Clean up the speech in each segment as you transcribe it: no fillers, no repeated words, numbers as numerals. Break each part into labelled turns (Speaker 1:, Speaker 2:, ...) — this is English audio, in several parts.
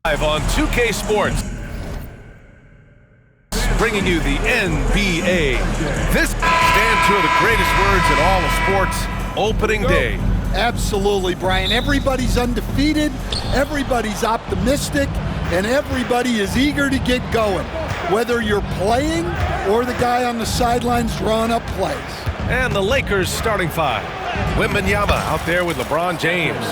Speaker 1: Live on 2K Sports, bringing you the NBA. This stands two of the greatest words in all of sports, opening day.
Speaker 2: Absolutely, Brian. Everybody's undefeated, everybody's optimistic, and everybody is eager to get going, whether you're playing or the guy on the sidelines drawing up plays.
Speaker 1: And the Lakers starting five. Wembanyama out there with LeBron James.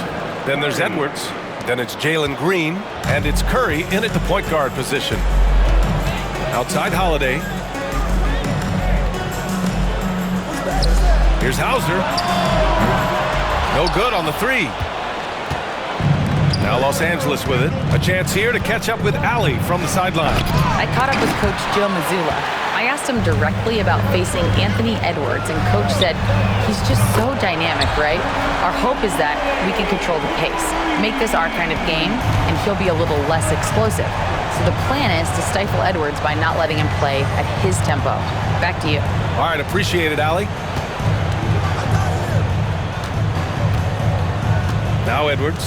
Speaker 1: Then there's Edwards. Then it's Jalen Green. And it's Curry in at the point guard position. Outside Holiday. Here's Hauser. No good on the three. Now Los Angeles with it. A chance here to catch up with Allie from the sideline.
Speaker 3: I caught up with Coach Joe Mazzulla. I asked him directly about facing Anthony Edwards, and Coach said he's just so dynamic, right? Our hope is that we can control the pace, make this our kind of game, and he'll be a little less explosive. So the plan is to stifle Edwards by not letting him play at his tempo. Back to you.
Speaker 1: All right, appreciate it, Allie. Now Edwards.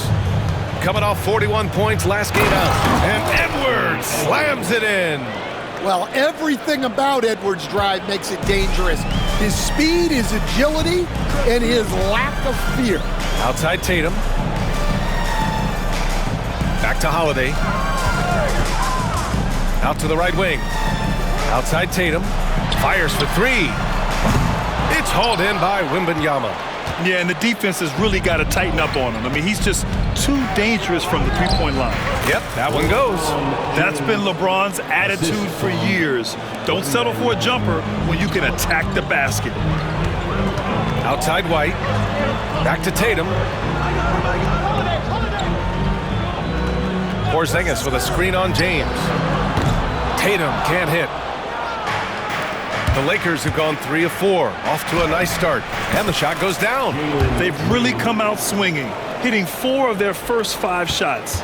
Speaker 1: Coming off 41 points last game out. And Edwards slams it in.
Speaker 2: Well, everything about Edwards' drive makes it dangerous. His speed, his agility, and his lack of fear.
Speaker 1: Outside Tatum. Back to Holiday. Out to the right wing. Outside Tatum. Fires for three. It's hauled in by Wembanyama.
Speaker 4: Yeah, and the defense has really got to tighten up on him. I mean, he's just too dangerous from the three-point line.
Speaker 1: Yep, that one goes.
Speaker 4: That's been LeBron's attitude for years. Don't settle for a jumper when you can attack the basket.
Speaker 1: Outside White. Back to Tatum. Porzingis with a screen on James. Tatum can't hit. The Lakers have gone 3 of 4, off to a nice start, and the shot goes down.
Speaker 4: They've really come out swinging, hitting 4 of their first 5 shots.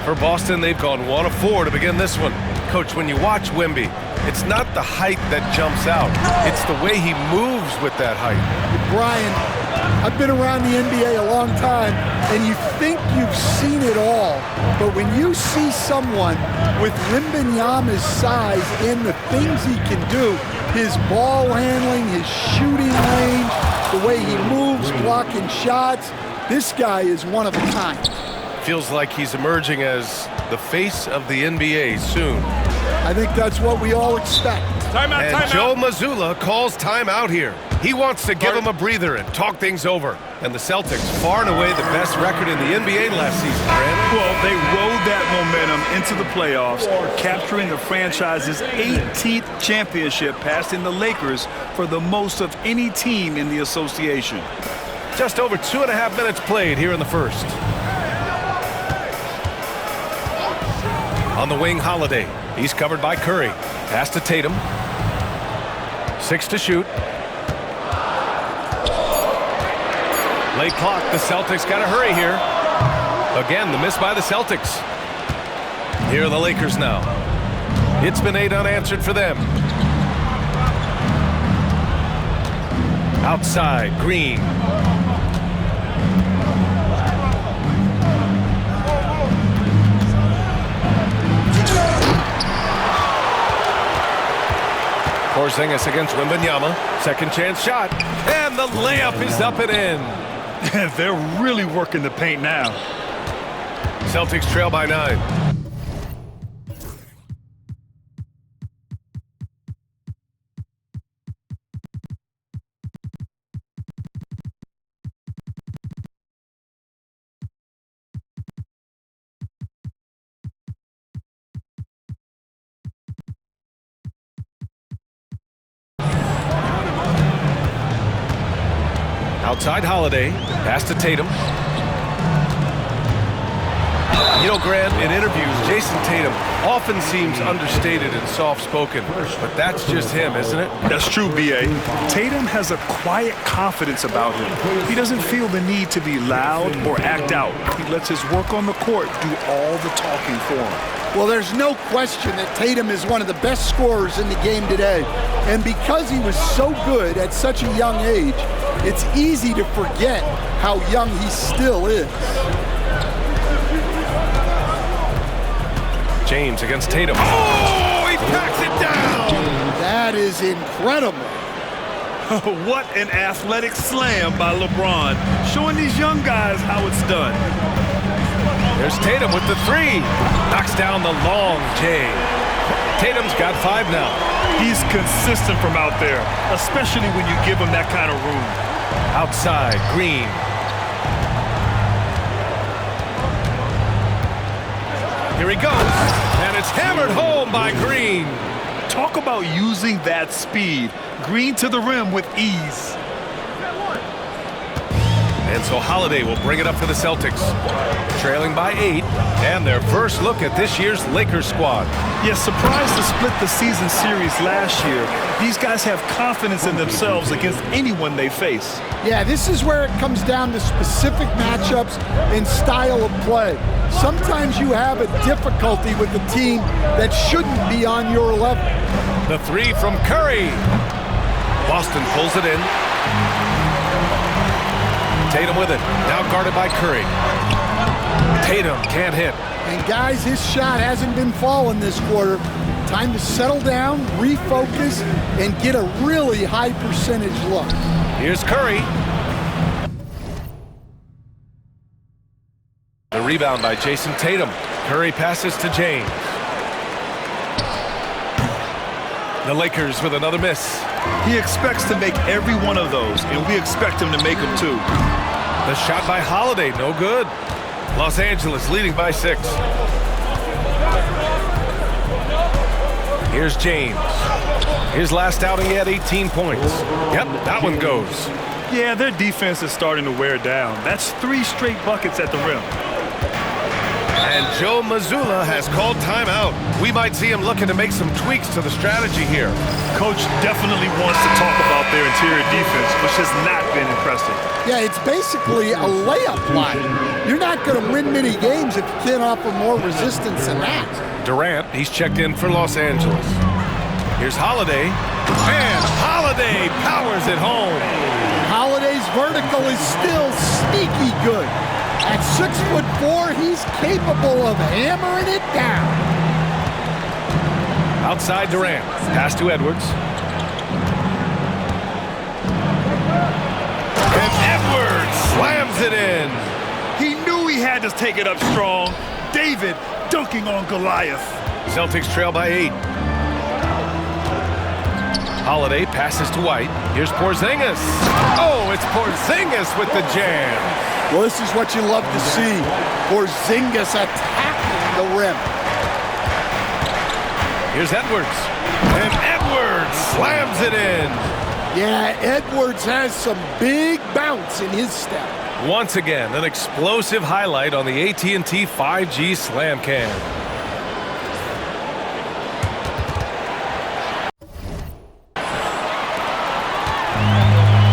Speaker 1: For Boston, they've gone 1 of 4 to begin this one. Coach, when you watch Wemby, it's not the height that jumps out. It's the way he moves with that height.
Speaker 2: Brian, I've been around the NBA a long time, and you think you've seen it all. But when you see someone with Wembanyama's size and the things he can do, his ball handling, his shooting range, the way he moves, blocking shots, this guy is one of a kind.
Speaker 1: Feels like he's emerging as the face of the NBA soon.
Speaker 2: I think that's what we all expect.
Speaker 4: Timeout,
Speaker 1: And
Speaker 4: timeout.
Speaker 1: Joe Mazzulla calls timeout here. He wants to give him a breather and talk things over. And the Celtics, far and away the best record in the NBA last season, Brandon.
Speaker 4: Well, they rode that momentum into the playoffs, capturing the franchise's 18th championship, passing the Lakers for the most of any team in the association.
Speaker 1: Just over 2.5 minutes played here in the first. On the wing, Holiday. He's covered by Curry. Pass to Tatum. 6 to shoot. Late clock. The Celtics got to hurry here. Again, the miss by the Celtics. Here are the Lakers now. It's been 8 unanswered for them. Outside, Green. Porzingis against Wembanyama. Second chance shot. And the layup is up and in.
Speaker 4: They're really working the paint now.
Speaker 1: Celtics trail by 9. Outside Holiday, pass to Tatum. You know, Grant, in interviews, Jason Tatum often seems understated and soft-spoken, but that's just him, isn't it?
Speaker 4: That's true, B.A. Tatum has a quiet confidence about him. He doesn't feel the need to be loud or act out. He lets his work on the court do all the talking for him.
Speaker 2: Well, there's no question that Tatum is one of the best scorers in the game today. And because he was so good at such a young age, it's easy to forget how young he still is.
Speaker 1: James against Tatum. Oh, he packs it down!
Speaker 2: That is incredible.
Speaker 4: What an athletic slam by LeBron, showing these young guys how it's done.
Speaker 1: There's Tatum with the three. Knocks down the long J. Tatum's got 5 now.
Speaker 4: He's consistent from out there, especially when you give him that kind of room.
Speaker 1: Outside, Green. Here he goes, and it's hammered home by Green.
Speaker 4: Talk about using that speed. Green to the rim with ease.
Speaker 1: And so Holiday will bring it up for the Celtics. Trailing by 8, and their first look at this year's Lakers squad.
Speaker 4: Yes, surprised to split the season series last year. These guys have confidence in themselves against anyone they face.
Speaker 2: Yeah, this is where it comes down to specific matchups and style of play. Sometimes you have a difficulty with a team that shouldn't be on your level.
Speaker 1: The three from Curry. Boston pulls it in. Tatum with it, now guarded by Curry. Tatum can't hit.
Speaker 2: And guys, his shot hasn't been falling this quarter. Time to settle down, refocus, and get a really high percentage look.
Speaker 1: Here's Curry. The rebound by Jason Tatum. Curry passes to James. The Lakers with another miss.
Speaker 4: He expects to make every one of those, and we expect him to make them too.
Speaker 1: The shot by Holiday, no good. Los Angeles leading by 6. Here's James. His last outing, he had 18 points. Yep, that one goes.
Speaker 4: Yeah, their defense is starting to wear down. That's 3 straight buckets at the rim.
Speaker 1: And Joe Mazzulla has called timeout. We might see him looking to make some tweaks to the strategy here.
Speaker 4: Coach definitely wants to talk about their interior defense, which has not been impressive.
Speaker 2: Yeah, it's basically a layup line. You're not going to win many games if you can't offer more resistance than that.
Speaker 1: Durant, he's checked in for Los Angeles. Here's Holiday, and Holiday powers it home.
Speaker 2: Holiday's vertical is still sneaky good. At 6'4", he's capable of hammering it down.
Speaker 1: Outside Durant, pass to Edwards. And Edwards slams it in.
Speaker 4: He knew he had to take it up strong. David dunking on Goliath.
Speaker 1: Celtics trail by 8. Holiday passes to White. Here's Porzingis. Oh, it's Porzingis with the jam.
Speaker 2: Well, this is what you love to see. Porzingis attacking the rim.
Speaker 1: Here's Edwards. And Edwards slams it in.
Speaker 2: Yeah, Edwards has some big bounce in his step.
Speaker 1: Once again, an explosive highlight on the AT&T 5G Slam Cam.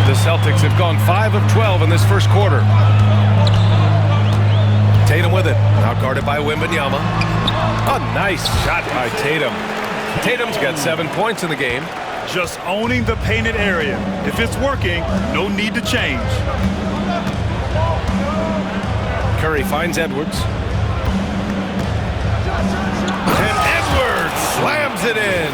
Speaker 1: The Celtics have gone 5 of 12 in this first quarter. Tatum with it, now guarded by Wembanyama. A nice shot by Tatum. Tatum's got 7 points in the game.
Speaker 4: Just owning the painted area. If it's working, no need to change.
Speaker 1: Curry finds Edwards. And Edwards slams it in.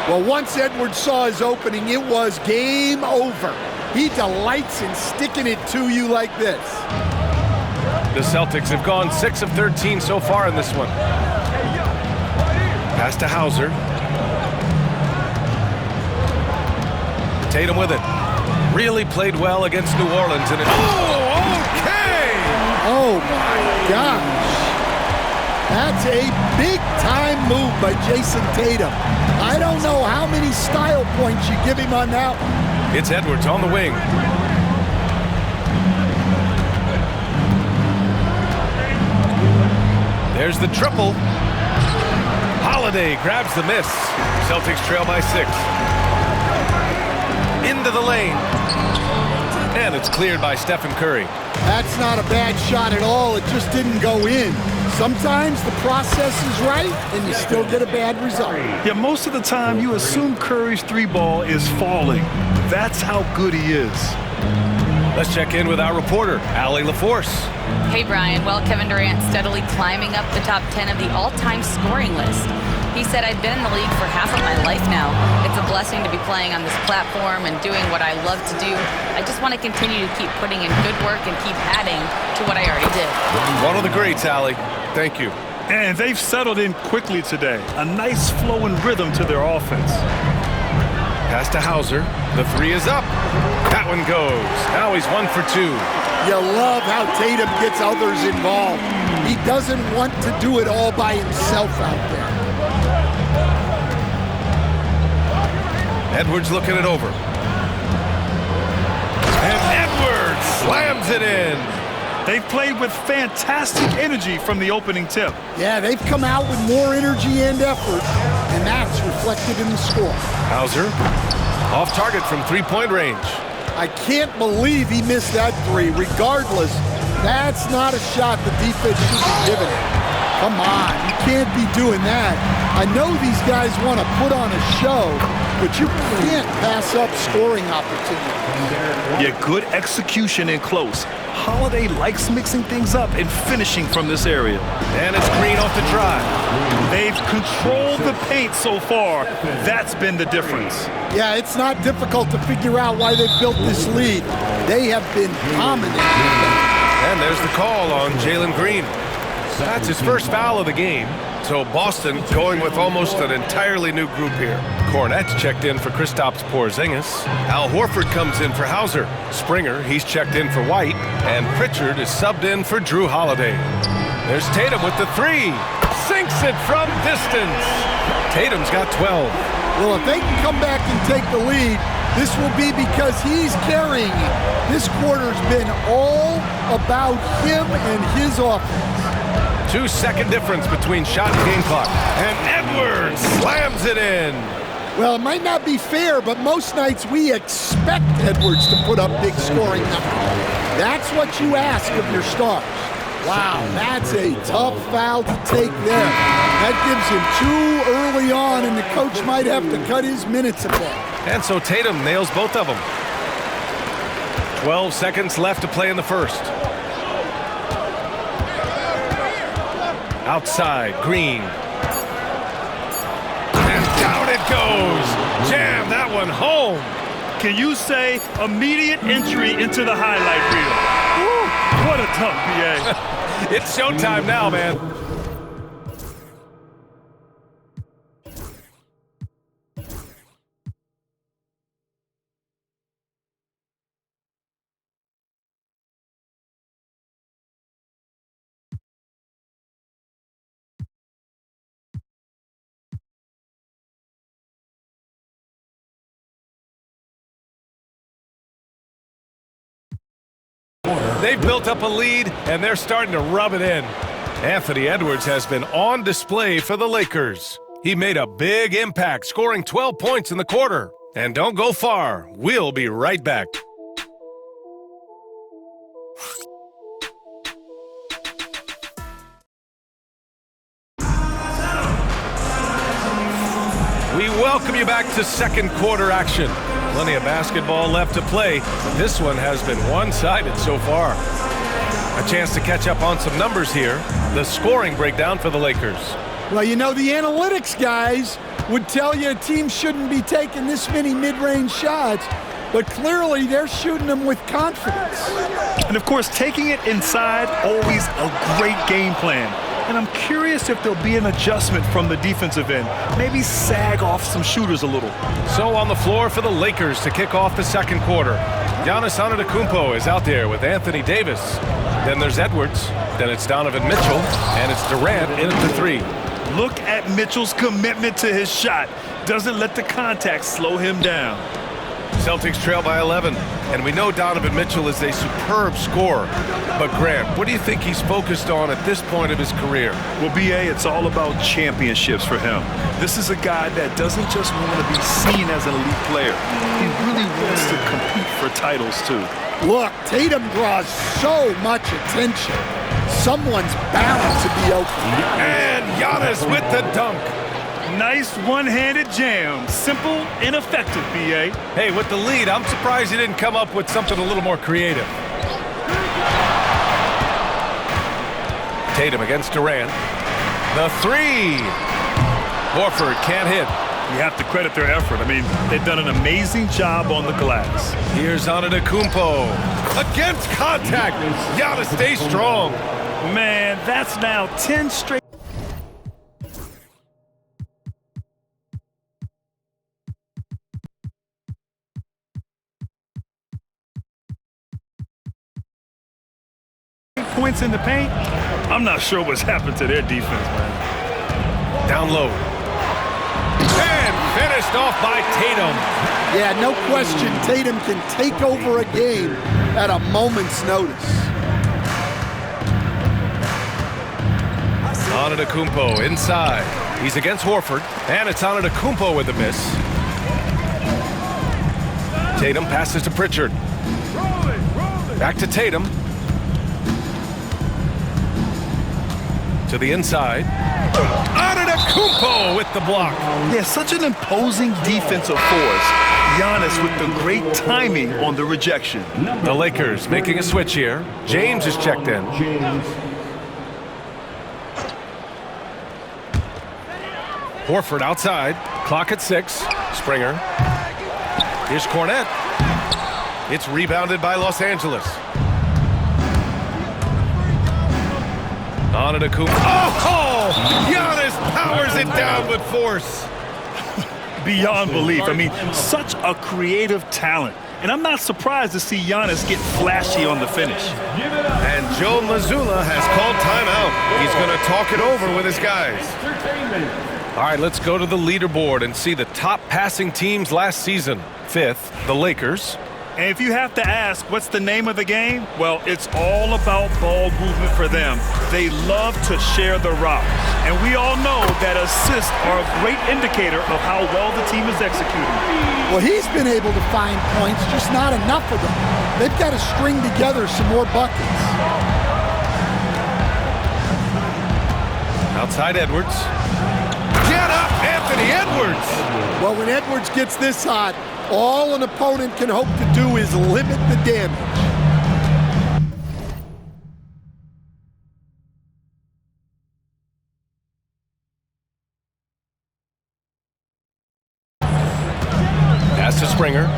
Speaker 2: Well, once Edwards saw his opening, it was game over. He delights in sticking it to you like this.
Speaker 1: The Celtics have gone 6 of 13 so far in this one. Pass to Hauser. Tatum with it. Really played well against New Orleans. And oh, okay!
Speaker 2: Oh, my gosh. That's a big-time move by Jason Tatum. I don't know how many style points you give him on that one.
Speaker 1: It's Edwards on the wing. There's the triple. Holiday grabs the miss. Celtics trail by 6. Into the lane. And it's cleared by Stephen Curry.
Speaker 2: That's not a bad shot at all. It just didn't go in. Sometimes the process is right, and you still get a bad result.
Speaker 4: Yeah, most of the time you assume Curry's 3 ball is falling. That's how good he is.
Speaker 1: Let's check in with our reporter, Allie LaForce.
Speaker 3: Hey, Brian. Well, Kevin Durant steadily climbing up the top 10 of the all-time scoring list. He said, I've been in the league for half of my life now. It's a blessing to be playing on this platform and doing what I love to do. I just want to continue to keep putting in good work and keep adding to what I already did.
Speaker 1: One of the greats, Allie. Thank you.
Speaker 4: And they've settled in quickly today. A nice flowing rhythm to their offense.
Speaker 1: Pass to Hauser. The three is up. That one goes. Now he's 1 for 2.
Speaker 2: You love how Tatum gets others involved. He doesn't want to do it all by himself out there.
Speaker 1: Edwards looking it over. And Edwards slams it in.
Speaker 4: They've played with fantastic energy from the opening tip.
Speaker 2: Yeah, they've come out with more energy and effort, and that's reflected in the score.
Speaker 1: Hauser, off target from three-point range.
Speaker 2: I can't believe he missed that three. Regardless, that's not a shot the defense should be giving it. Come on, you can't be doing that. I know these guys want to put on a show, but you can't pass up scoring opportunities.
Speaker 4: Yeah, good execution in close. Holiday likes mixing things up and finishing from this area.
Speaker 1: And it's Green off the drive.
Speaker 4: They've controlled the paint so far. That's been the difference.
Speaker 2: Yeah, it's not difficult to figure out why they've built this lead. They have been dominant.
Speaker 1: And there's the call on Jalen Green. That's his first foul of the game. So Boston going with almost an entirely new group here. Kornet's checked in for Kristaps Porzingis. Al Horford comes in for Hauser. Springer, he's checked in for White. And Pritchard is subbed in for Drew Holiday. There's Tatum with the three. Sinks it from distance. Tatum's got 12.
Speaker 2: Well, if they can come back and take the lead, this will be because he's carrying it. This quarter's been all about him and his offense.
Speaker 1: 2-second difference between shot and game clock. And Edwards slams it in.
Speaker 2: Well, it might not be fair, but most nights we expect Edwards to put up big scoring numbers. That's what you ask of your stars. Wow, that's a tough foul to take there. That gives him 2 early on, and the coach might have to cut his minutes a bit.
Speaker 1: And so Tatum nails both of them. 12 seconds left to play in the first. Outside, Green. And down it goes. Jam that one home.
Speaker 4: Can you say immediate entry into the highlight reel? Woo, what a dunk, BA.
Speaker 1: It's showtime now, man. They've built up a lead, and they're starting to rub it in. Anthony Edwards has been on display for the Lakers. He made a big impact, scoring 12 points in the quarter. And don't go far. We'll be right back. We welcome you back to second quarter action. Plenty of basketball left to play, but this one has been one-sided so far. A chance to catch up on some numbers here. The scoring breakdown for the Lakers.
Speaker 2: Well, you know, the analytics guys would tell you a team shouldn't be taking this many mid-range shots, but clearly they're shooting them with confidence.
Speaker 4: And of course, taking it inside, always a great game plan. And I'm curious if there'll be an adjustment from the defensive end. Maybe sag off some shooters a little.
Speaker 1: So on the floor for the Lakers to kick off the second quarter. Giannis Antetokounmpo is out there with Anthony Davis. Then there's Edwards. Then it's Donovan Mitchell. And it's Durant in at the three.
Speaker 4: Look at Mitchell's commitment to his shot. Doesn't let the contact slow him down.
Speaker 1: Celtics trail by 11, and we know Donovan Mitchell is a superb scorer. But Grant, what do you think he's focused on at this point of his career?
Speaker 4: Well, BA, it's all about championships for him. This is a guy that doesn't just want to be seen as an elite player. He really wants to compete for titles, too.
Speaker 2: Look, Tatum draws so much attention. Someone's bound to be open.
Speaker 1: And Giannis with the dunk.
Speaker 4: Nice one-handed jam. Simple and effective, B.A.
Speaker 1: Hey, with the lead, I'm surprised he didn't come up with something a little more creative. Tatum against Durant. The three. Horford can't hit.
Speaker 4: You have to credit their effort. I mean, they've done an amazing job on the glass.
Speaker 1: Here's Antetokounmpo. Against contact. Giannis stays strong.
Speaker 4: Man, that's now 10 straight. Points in the paint. I'm not sure what's happened to their defense, man.
Speaker 1: Down low. And finished off by Tatum.
Speaker 2: Yeah, no question, Tatum can take over a game at a moment's notice.
Speaker 1: Antetokounmpo inside. He's against Horford, and it's Antetokounmpo with the miss. Tatum passes to Pritchard. Back to Tatum. To the inside. Antetokounmpo with the block.
Speaker 4: Yeah, such an imposing defensive force. Giannis with the great timing on the rejection.
Speaker 1: The Lakers making a switch here. James is checked in. Horford outside. Clock at 6. Springer. Here's Cornette. It's rebounded by Los Angeles. Antetokounmpo. Oh! Giannis powers it down with force.
Speaker 4: Beyond belief. I mean, such a creative talent. And I'm not surprised to see Giannis get flashy on the finish.
Speaker 1: And Joe Mazzulla has called timeout. He's going to talk it over with his guys. All right, let's go to the leaderboard and see the top passing teams last season. 5th, the Lakers.
Speaker 4: And if you have to ask, what's the name of the game? Well, it's all about ball movement for them. They love to share the rock. And we all know that assists are a great indicator of how well the team is executing.
Speaker 2: Well, he's been able to find points, just not enough of them. They've got to string together some more buckets.
Speaker 1: Outside Edwards. Get up, Anthony Edwards!
Speaker 2: Well, when Edwards gets this hot, all an opponent can hope to do is limit the damage.
Speaker 1: Pass to Springer.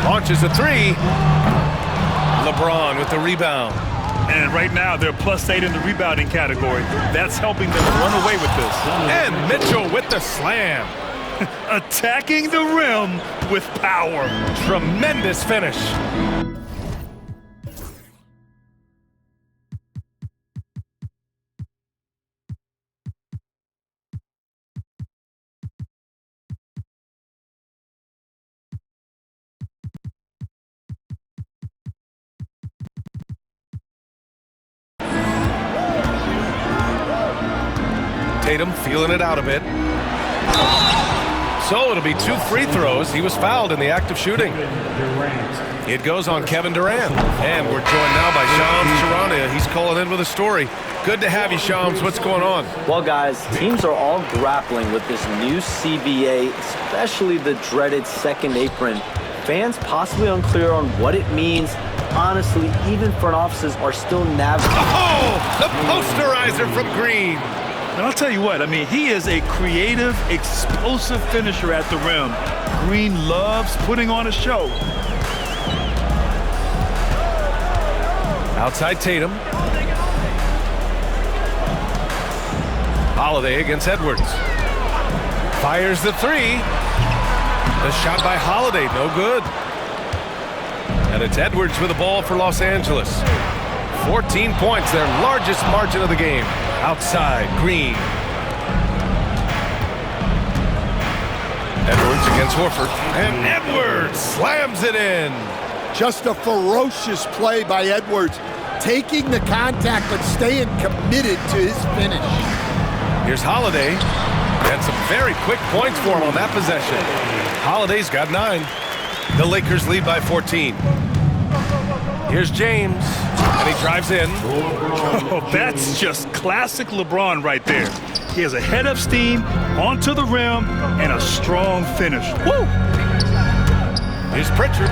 Speaker 1: Launches a three. LeBron with the rebound.
Speaker 4: And right now, they're +8 in the rebounding category. That's helping them run away with this.
Speaker 1: And Mitchell with the slam.
Speaker 4: Attacking the rim with power.
Speaker 1: Tremendous finish. Tatum feeling it out a bit. So it'll be 2 free throws. He was fouled in the act of shooting. It goes on Kevin Durant. And we're joined now by Shams Charania. He's calling in with a story. Good to have you, Shams. What's going on?
Speaker 5: Well, guys, teams are all grappling with this new CBA, especially the dreaded second apron. Fans possibly unclear on what it means. Honestly, even front offices are still navigating.
Speaker 1: Oh, the posterizer from Green.
Speaker 4: And I'll tell you what, I mean, he is a creative, explosive finisher at the rim. Green loves putting on a show.
Speaker 1: Outside Tatum. Holiday against Edwards. Fires the three. The shot by Holiday, no good. And it's Edwards with the ball for Los Angeles. 14 points, their largest margin of the game. Outside, Green. Edwards against Horford. And Edwards slams it in.
Speaker 2: Just a ferocious play by Edwards, taking the contact but staying committed to his finish.
Speaker 1: Here's Holiday. And some very quick points for him on that possession. Holiday's got 9. The Lakers lead by 14. Here's James. And he drives in.
Speaker 4: Oh, that's just classic LeBron right there. He has a head of steam, onto the rim, and a strong finish. Woo!
Speaker 1: Here's Pritchard.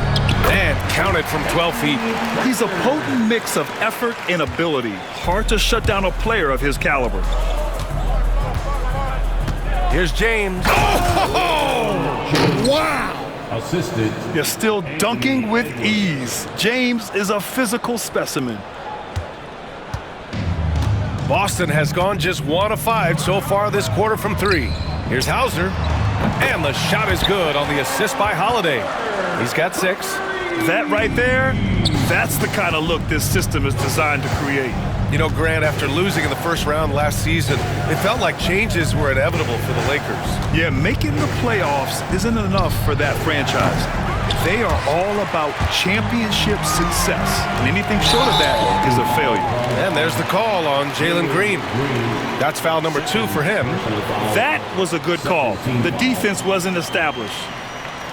Speaker 1: And counted from 12 feet.
Speaker 4: He's a potent mix of effort and ability. Hard to shut down a player of his caliber.
Speaker 1: Here's James.
Speaker 2: Oh! Wow!
Speaker 6: Assisted.
Speaker 4: You're still dunking with ease. James is a physical specimen.
Speaker 1: Boston has gone just 1 of 5 so far this quarter from 3. Here's Hauser. And the shot is good on the assist by Holiday. He's got 6.
Speaker 4: That right there, that's the kind of look this system is designed to create.
Speaker 1: You know, Grant, after losing in the first round last season, it felt like changes were inevitable for the Lakers.
Speaker 4: Yeah, making the playoffs isn't enough for that franchise. They are all about championship success, and anything short of that is a failure.
Speaker 1: And there's the call on Jalen Green. That's foul number 2 for him.
Speaker 4: That was a good call. The defense wasn't established.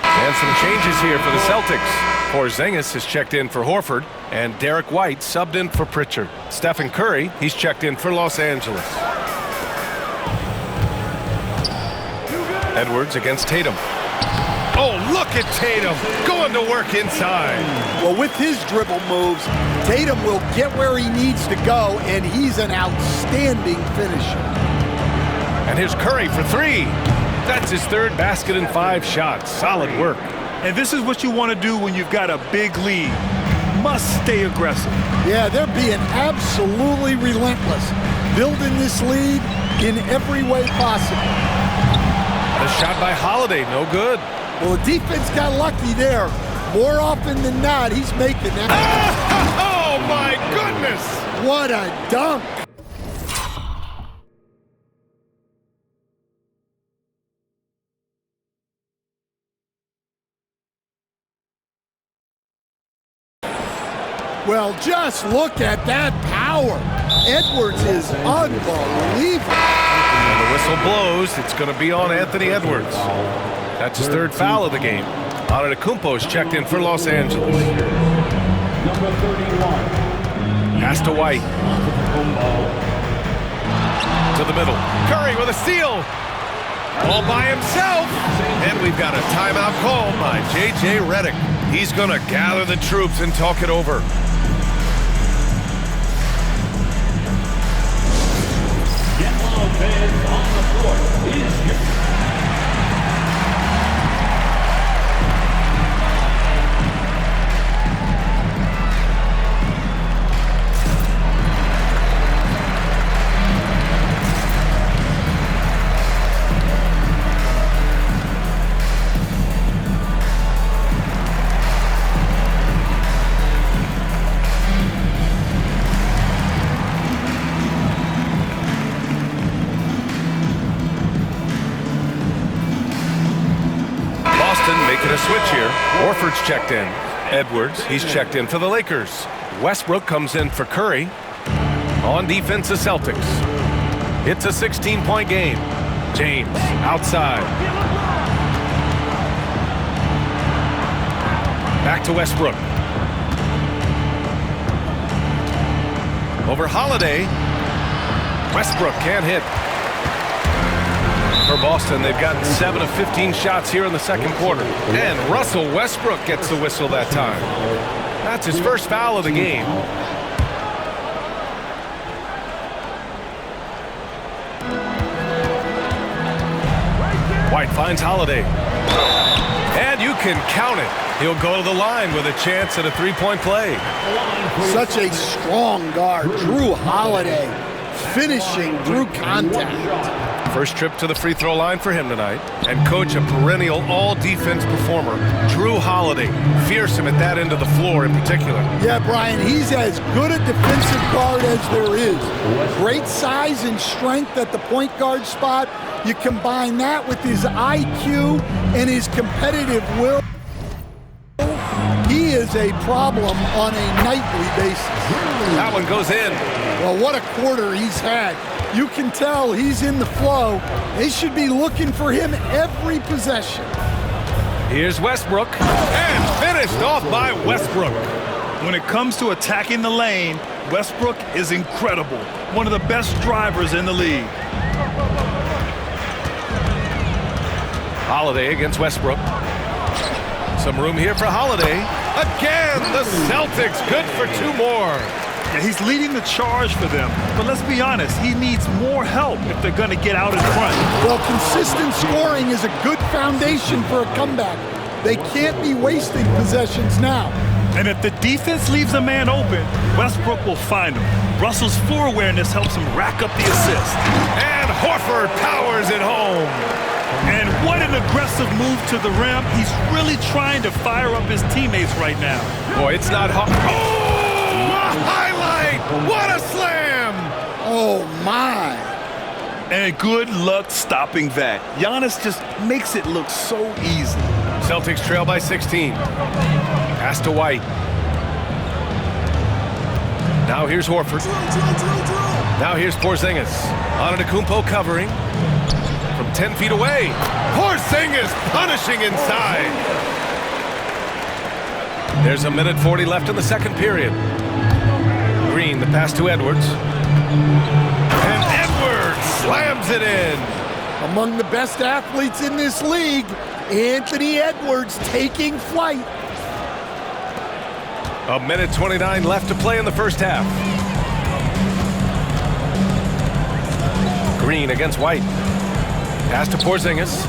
Speaker 1: And some changes here for the Celtics. Porzingis has checked in for Horford, and Derek White subbed in for Pritchard. Stephen Curry, he's checked in for Los Angeles. Edwards against Tatum. Oh, look at Tatum going to work inside.
Speaker 2: Well, with his dribble moves, Tatum will get where he needs to go, and he's an outstanding finisher.
Speaker 1: And here's Curry for 3. That's his 3rd basket in 5 shots. Solid work.
Speaker 4: And this is what you want to do when you've got a big lead. Must stay aggressive.
Speaker 2: Yeah, they're being absolutely relentless, building this lead in every way possible.
Speaker 1: A shot by Holiday, no good.
Speaker 2: Well, the defense got lucky there. More often than not, he's making that.
Speaker 1: Oh, my goodness!
Speaker 2: What a dunk! Well, just look at that power. Edwards is unbelievable.
Speaker 1: And the whistle blows. It's going to be on Anthony Edwards. That's his 3rd foul of the game. Antetokounmpo is checked in for Los Angeles.
Speaker 6: Number 31.
Speaker 1: Pass to White. To the middle. Curry with a steal. All by himself. And we've got a timeout called by J.J. Redick. He's going to gather the troops and talk it over.
Speaker 6: Lopez on the court is your
Speaker 1: making a switch here. Horford's checked in. Edwards, he's checked in for the Lakers. Westbrook comes in for Curry. On defense, the Celtics. It's a 16-point game. James outside. Back to Westbrook. Over Holiday. Westbrook can't hit. For Boston, they've gotten 7 of 15 shots here in the second quarter. And Russell Westbrook gets the whistle that time. That's his 1st foul of the game. White finds Holiday. And you can count it. He'll go to the line with a chance at a 3-point play.
Speaker 2: Such a strong guard, Drew Holiday, finishing through contact.
Speaker 1: First trip to the free throw line for him tonight. And coach, a perennial all-defense performer, Drew Holiday. Fearsome at that end of the floor in particular.
Speaker 2: Yeah, Brian, he's as good a defensive guard as there is. Great size and strength at the point guard spot. You combine that with his IQ and his competitive will. He is a problem on a nightly basis.
Speaker 1: That one goes in.
Speaker 2: Well, what a quarter he's had. You can tell he's in the flow. They should be looking for him every possession.
Speaker 1: Here's Westbrook. And finished off by Westbrook.
Speaker 4: When it comes to attacking the lane, Westbrook is incredible. One of the best drivers in the league.
Speaker 1: Holiday against Westbrook. Some room here for Holiday. Again, the Celtics good for 2 more.
Speaker 4: Yeah, he's leading the charge for them. But let's be honest, he needs more help if they're going to get out in front.
Speaker 2: Well, consistent scoring is a good foundation for a comeback. They can't be wasting possessions now.
Speaker 4: And if the defense leaves a man open, Westbrook will find him. Russell's floor awareness helps him rack up the assist.
Speaker 1: And Horford powers it home.
Speaker 4: And what an aggressive move to the rim. He's really trying to fire up his teammates right now.
Speaker 1: Boy, it's not hard. Oh, a highlight! What a slam!
Speaker 2: Oh, my.
Speaker 4: And good luck stopping that. Giannis just makes it look so easy.
Speaker 1: Celtics trail by 16. Pass to White. Now here's Horford. Now here's Porzingis. Antetokounmpo covering. From 10 feet away. Porzingis punishing inside. There's a minute 40 left in the second period. Green, the pass to Edwards. And Edwards slams it in.
Speaker 2: Among the best athletes in this league, Anthony Edwards taking flight.
Speaker 1: A minute 29 left to play in the first half. Green against White. Pass to Porzingis.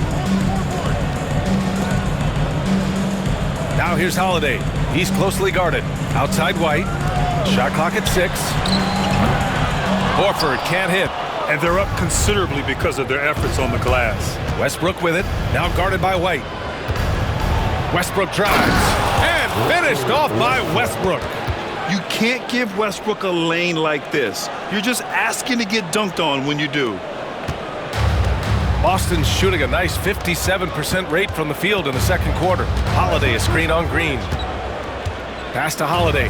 Speaker 1: Now here's Holiday. He's closely guarded. Outside White. Shot clock at 6. Horford can't hit.
Speaker 4: And they're up considerably because of their efforts on the glass.
Speaker 1: Westbrook with it. Now guarded by White. Westbrook drives. And finished off by Westbrook.
Speaker 4: You can't give Westbrook a lane like this. You're just asking to get dunked on when you do.
Speaker 1: Boston's shooting a nice 57% rate from the field in the second quarter. Holiday a screen on Green. Pass to Holiday.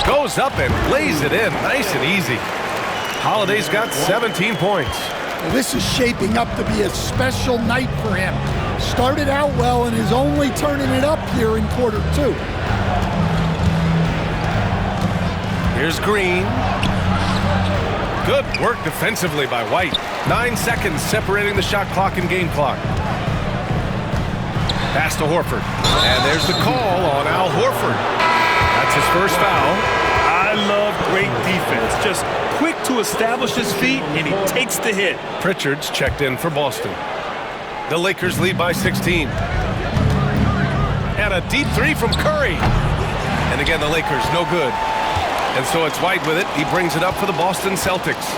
Speaker 1: Goes up and lays it in nice and easy. Holiday's got 17 points.
Speaker 2: Well, this is shaping up to be a special night for him. Started out well and is only turning it up here in quarter 2.
Speaker 1: Here's Green. Good work defensively by White. 9 seconds separating the shot clock and game clock. Pass to Horford. And there's the call on Al Horford. That's his first foul.
Speaker 4: I love great defense. Just quick to establish his feet, and he takes the hit.
Speaker 1: Pritchard's checked in for Boston. The Lakers lead by 16. And a deep 3 from Curry. And again, the Lakers no good. And so it's White with it. He brings it up for the Boston Celtics.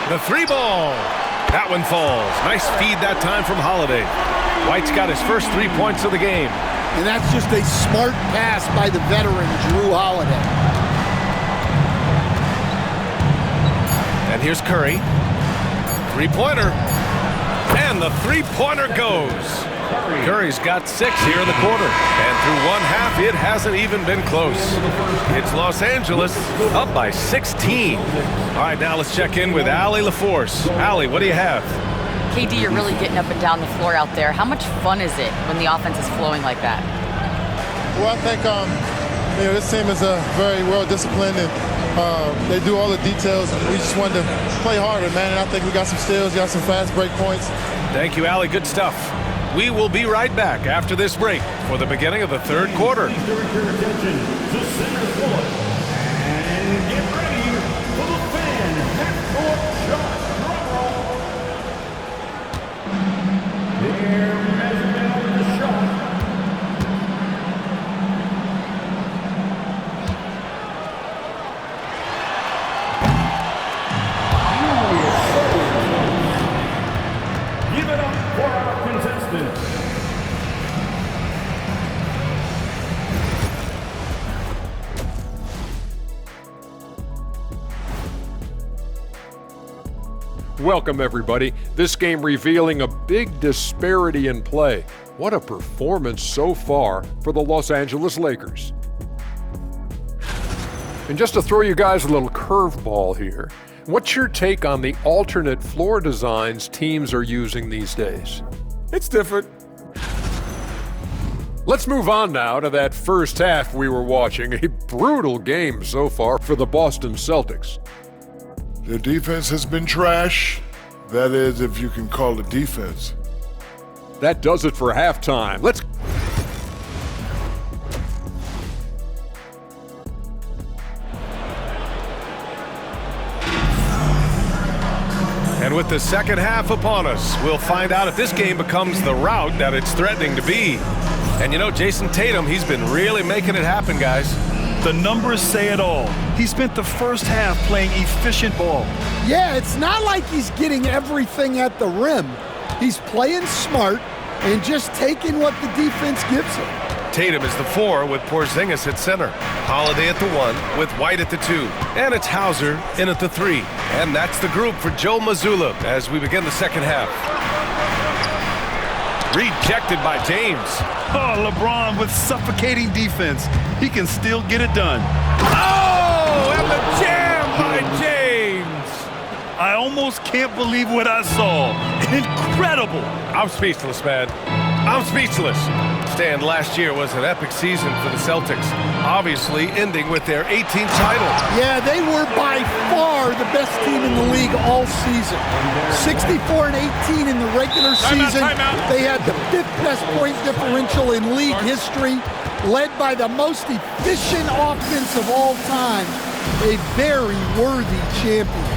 Speaker 1: The 3 ball. That one falls. Nice feed that time from Holiday. White's got his first 3 points of the game.
Speaker 2: And that's just a smart pass by the veteran, Drew Holiday.
Speaker 1: And here's Curry. 3-pointer. And the 3-pointer goes. Curry's got 6 here in the quarter. And through one half, it hasn't even been close. It's Los Angeles up by 16. All right, now let's check in with Allie LaForce. Allie, what do you have?
Speaker 3: KD, you're really getting up and down the floor out there. How much fun is it when the offense is flowing like that?
Speaker 7: Well, I think this team is very well disciplined, and they do all the details. And we just wanted to play harder, man. And I think we got some steals, got some fast break points.
Speaker 1: Thank you, Allie. Good stuff. We will be right back after this break for the beginning of the third quarter.
Speaker 6: Direct your attention to center court. And get ready for the fan half-court shot. Their measurement of the shot. Give it up for our contestants.
Speaker 8: Welcome, everybody. This game revealing a big disparity in play. What a performance so far for the Los Angeles Lakers. And just to throw you guys a little curveball here, what's your take on the alternate floor designs teams are using these days?
Speaker 9: It's different.
Speaker 8: Let's move on now to that first half we were watching. A brutal game so far for the Boston Celtics.
Speaker 9: Their defense has been trash. That is, if you can call it defense.
Speaker 8: That does it for halftime. Let's
Speaker 1: And with the second half upon us, we'll find out if this game becomes the rout that it's threatening to be. And you know, Jason Tatum, he's been really making it happen, guys.
Speaker 4: The numbers say it all. He spent the first half playing efficient ball.
Speaker 2: Yeah, it's not like he's getting everything at the rim. He's playing smart and just taking what the defense gives him.
Speaker 1: Tatum is the 4 with Porzingis at center. Holiday at the 1 with White at the 2. And it's Hauser in at the 3. And that's the group for Joe Mazzulla as we begin the second half. Rejected by James.
Speaker 4: Oh, LeBron with suffocating defense. He can still get it done.
Speaker 1: Oh, and the jam by James.
Speaker 4: I almost can't believe what I saw. Incredible.
Speaker 1: I'm speechless, man. I'm speechless. Stan, last year was an epic season for the Celtics, obviously ending with their 18th title.
Speaker 2: Yeah, they were by far the best team in the league all season. 64-18 in the regular season. They had the 5th best point differential in league history, led by the most efficient offense of all time. A very worthy champion.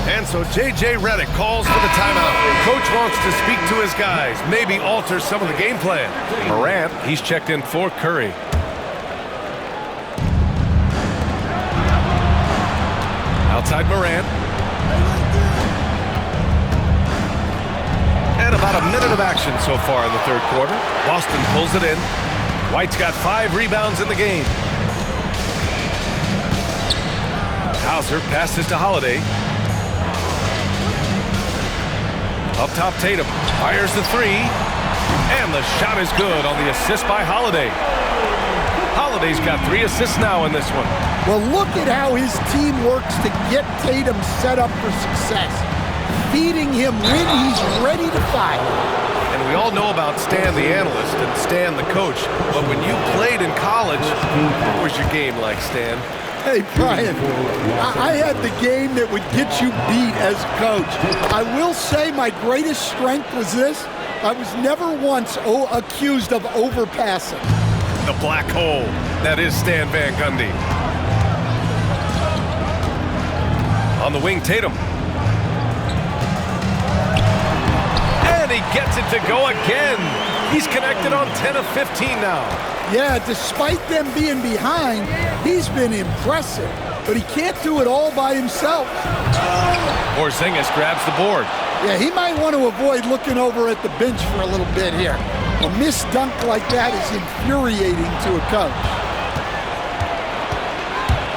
Speaker 1: And so J.J. Redick calls for the timeout. Coach wants to speak to his guys, maybe alter some of the game plan. Morant, he's checked in for Curry. Outside Morant. And about a minute of action so far in the third quarter. Boston pulls it in. White's got 5 rebounds in the game. Hauser passes to Holiday. Up top, Tatum fires the 3, and the shot is good on the assist by Holiday. Holiday's got 3 assists now in this one.
Speaker 2: Well, look at how his team works to get Tatum set up for success, feeding him when he's ready to fire.
Speaker 1: And we all know about Stan the analyst and Stan the coach, but when you played in college, what was your game like, Stan?
Speaker 2: Hey, Brian, I had the game that would get you beat as a coach. I will say my greatest strength was this. I was never once accused of overpassing.
Speaker 1: The black hole, that is Stan Van Gundy. On the wing, Tatum. And he gets it to go again. He's connected on 10 of 15 now.
Speaker 2: Yeah, despite them being behind, he's been impressive, but he can't do it all by himself.
Speaker 1: Porzingis grabs the board.
Speaker 2: Yeah, he might want to avoid looking over at the bench for a little bit here. A missed dunk like that is infuriating to a coach.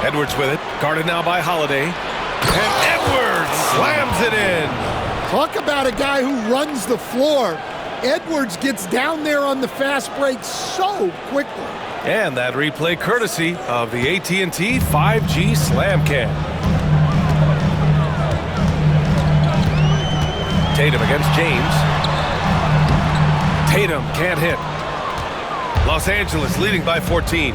Speaker 1: Edwards with it, guarded now by Holiday. And Edwards slams it in.
Speaker 2: Talk about a guy who runs the floor. Edwards gets down there on the fast break so quickly.
Speaker 1: And that replay courtesy of the AT&T 5G Slam Cam. Tatum against James. Tatum can't hit. Los Angeles leading by 14.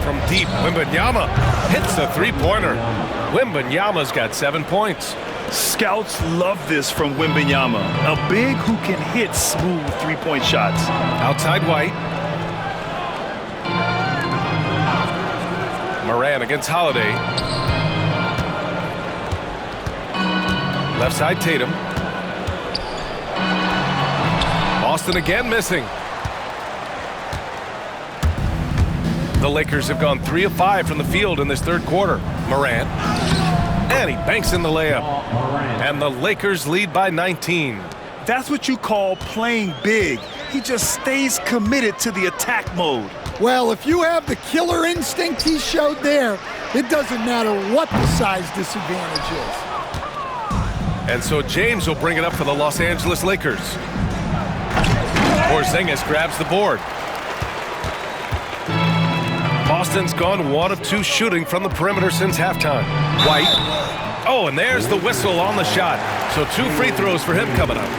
Speaker 1: From deep, Wembanyama hits a 3-pointer. Wembanyama's got 7 points.
Speaker 4: Scouts love this from Wembanyama, a big who can hit smooth 3-point shots.
Speaker 1: Outside White. Morant against Holiday. Left side Tatum. Boston again missing. The Lakers have gone 3 of 5 from the field in this third quarter. Morant. And he banks in the layup. And the Lakers lead by 19.
Speaker 4: That's what you call playing big. He just stays committed to the attack mode.
Speaker 2: Well, if you have the killer instinct he showed there, it doesn't matter what the size disadvantage is.
Speaker 1: And so James will bring it up for the Los Angeles Lakers. Porzingis grabs the board. Boston's gone 1 of 2 shooting from the perimeter since halftime. White. Oh, and there's the whistle on the shot. So 2 free throws for him coming up.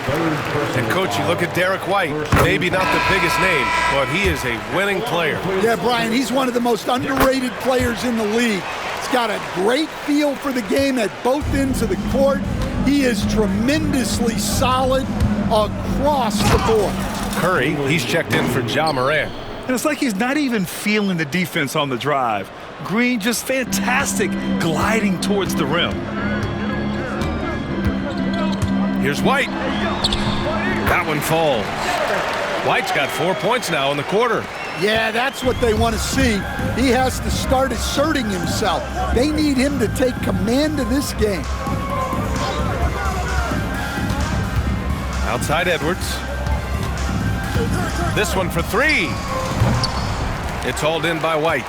Speaker 1: And, Coach, you look at Derek White, maybe not the biggest name, but he is a winning player.
Speaker 2: Yeah, Brian, he's one of the most underrated players in the league. He's got a great feel for the game at both ends of the court. He is tremendously solid across the board.
Speaker 1: Curry, he's checked in for Ja Morant.
Speaker 4: And it's like he's not even feeling the defense on the drive. Green just fantastic gliding towards the rim.
Speaker 1: Here's White. That one falls. White's got 4 points now in the quarter.
Speaker 2: Yeah, that's what they want to see. He has to start asserting himself. They need him to take command of this game.
Speaker 1: Outside Edwards. This one for three. It's hauled in by White.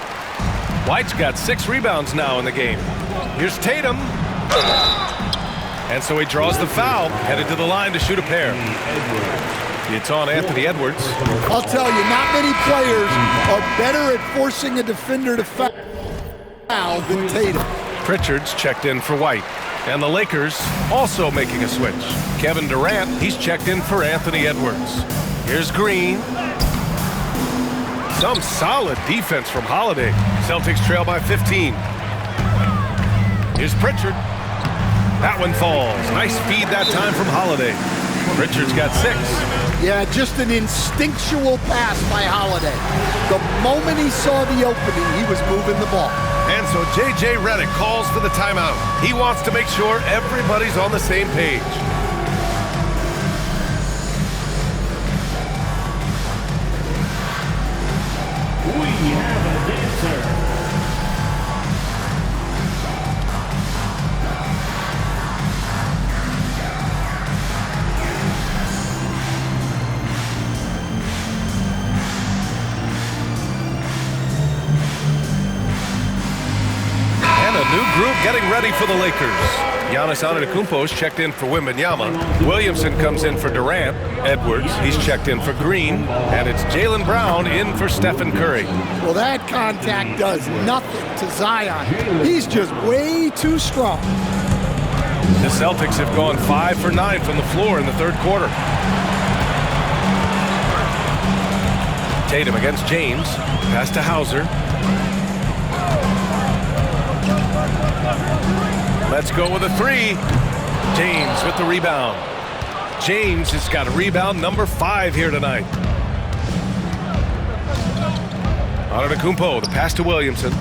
Speaker 1: White's got 6 rebounds now in the game. Here's Tatum. And so he draws the foul, headed to the line to shoot a pair. It's on Anthony Edwards.
Speaker 2: I'll tell you, not many players are better at forcing a defender to foul than Tatum.
Speaker 1: Pritchard's checked in for White. And the Lakers also making a switch. Kevin Durant, he's checked in for Anthony Edwards. Here's Green. Some solid defense from Holiday. Celtics trail by 15. Here's Pritchard. That one falls. Nice feed that time from Holiday. Pritchard's got 6.
Speaker 2: Yeah, just an instinctual pass by Holiday. The moment he saw the opening, he was moving the ball.
Speaker 1: And so J.J. Redick calls for the timeout. He wants to make sure everybody's on the same page.
Speaker 6: We have a dancer.
Speaker 1: Group getting ready for the Lakers. Giannis Antetokounmpo is checked in for Wembanyama. Williamson comes in for Durant. Edwards, he's checked in for Green. And it's Jaylen Brown in for Stephen Curry.
Speaker 2: Well, that contact does nothing to Zion. He's just way too strong.
Speaker 1: The Celtics have gone 5 for 9 from the floor in the third quarter. Tatum against James. Pass to Hauser. Let's go with a 3. James with the rebound. James has got a rebound number 5 here tonight. Antetokounmpo, the pass to Williamson.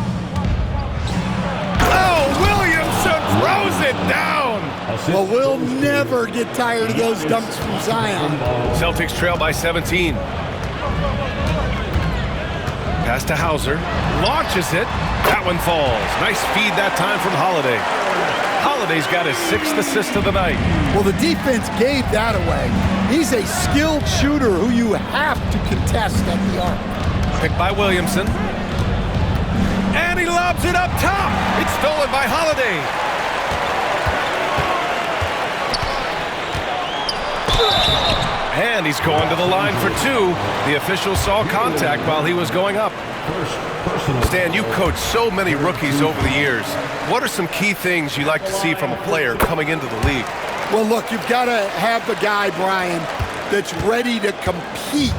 Speaker 1: Oh, Williamson throws it down.
Speaker 2: Well, we'll never get tired of those dunks from Zion.
Speaker 1: Celtics trail by 17. Pass to Hauser. Launches it. That one falls. Nice feed that time from Holiday. Holiday's got his 6th assist of the night.
Speaker 2: Well, the defense gave that away. He's a skilled shooter who you have to contest at the arc.
Speaker 1: Picked by Williamson. And he lobs it up top. It's stolen by Holiday. And he's going to the line for 2. The official saw contact while he was going up. Stan, you coached so many rookies over the years. What are some key things you like to see from a player coming into the league?
Speaker 2: Well, look, you've got to have the guy, Brian, that's ready to compete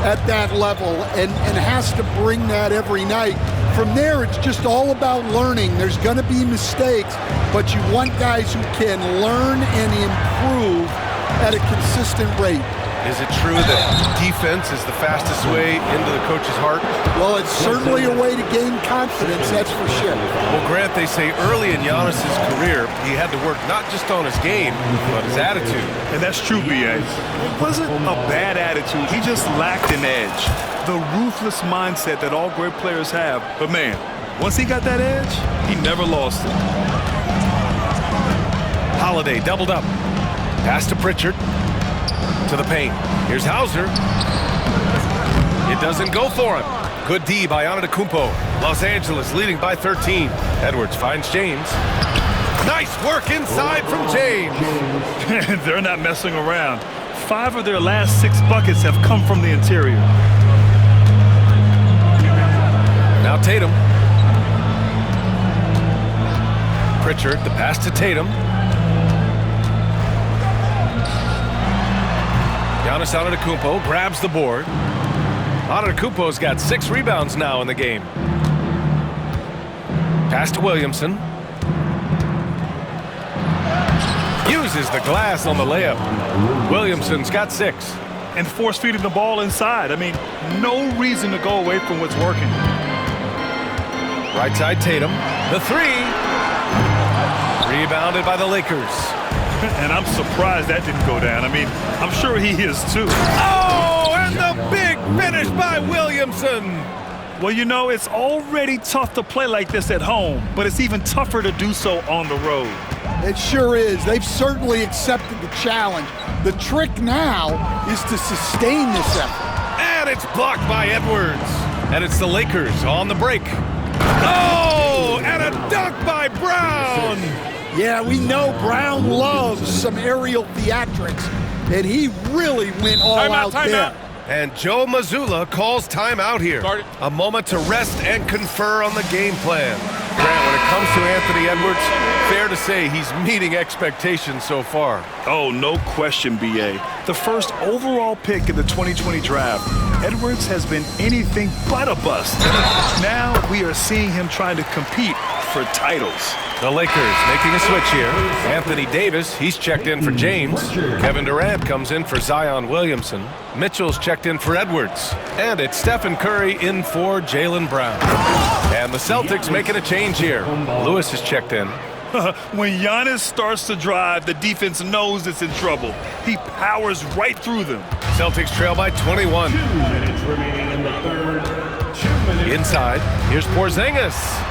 Speaker 2: at that level and has to bring that every night. From there, it's just all about learning. There's going to be mistakes, but you want guys who can learn and improve at a consistent rate.
Speaker 1: Is it true that defense is the fastest way into the coach's heart?
Speaker 2: Well, it's certainly a way to gain confidence, that's for sure.
Speaker 1: Well, Grant, they say early in Giannis' career, he had to work not just on his game, but his attitude.
Speaker 4: And that's true, B.A. It wasn't a bad attitude. He just lacked an edge. The ruthless mindset that all great players have. But, man, once he got that edge, he never lost it.
Speaker 1: Holiday doubled up. Pass to Pritchard. To the paint. Here's Hauser. It doesn't go for him. Good D by Antetokounmpo. Los Angeles leading by 13. Edwards finds James. Nice work inside from James.
Speaker 4: They're not messing around. 5 of their last 6 buckets have come from the interior.
Speaker 1: Now Tatum. Pritchard, the pass to Tatum. Giannis Antetokounmpo grabs the board. Antetokounmpo's got 6 rebounds now in the game. Pass to Williamson. Uses the glass on the layup. Williamson's got 6.
Speaker 4: And force feeding the ball inside. I mean, no reason to go away from what's working.
Speaker 1: Right side Tatum. The 3. Rebounded by the Lakers.
Speaker 4: And I'm surprised that didn't go down. I mean, I'm sure he is too.
Speaker 1: Oh, and the big finish by Williamson.
Speaker 4: Well, you know, it's already tough to play like this at home, but it's even tougher to do so on the road.
Speaker 2: It sure is. They've certainly accepted the challenge. The trick now is to sustain this effort.
Speaker 1: And it's blocked by Edwards. And it's the Lakers on the break. Oh, and a dunk by Brown.
Speaker 2: Yeah, we know Brown loves some aerial theatrics, and he really went all out there.
Speaker 1: And Joe Mazzulla calls timeout here. A moment to rest and confer on the game plan. Grant, when it comes to Anthony Edwards, fair to say he's meeting expectations so far.
Speaker 4: Oh, no question, B.A. The first overall pick in the 2020 draft, Edwards has been anything but a bust. Now we are seeing him trying to compete for titles.
Speaker 1: The Lakers making a switch here. Anthony Davis, he's checked in for James. Kevin Durant comes in for Zion Williamson. Mitchell's checked in for Edwards. And it's Stephen Curry in for Jaylen Brown. And the Celtics making a change here. Lewis is checked in.
Speaker 4: When Giannis starts to drive, the defense knows it's in trouble. He powers right through them.
Speaker 1: Celtics trail by 21.
Speaker 6: 2 minutes remaining in the third. 2 minutes.
Speaker 1: Inside, here's Porzingis.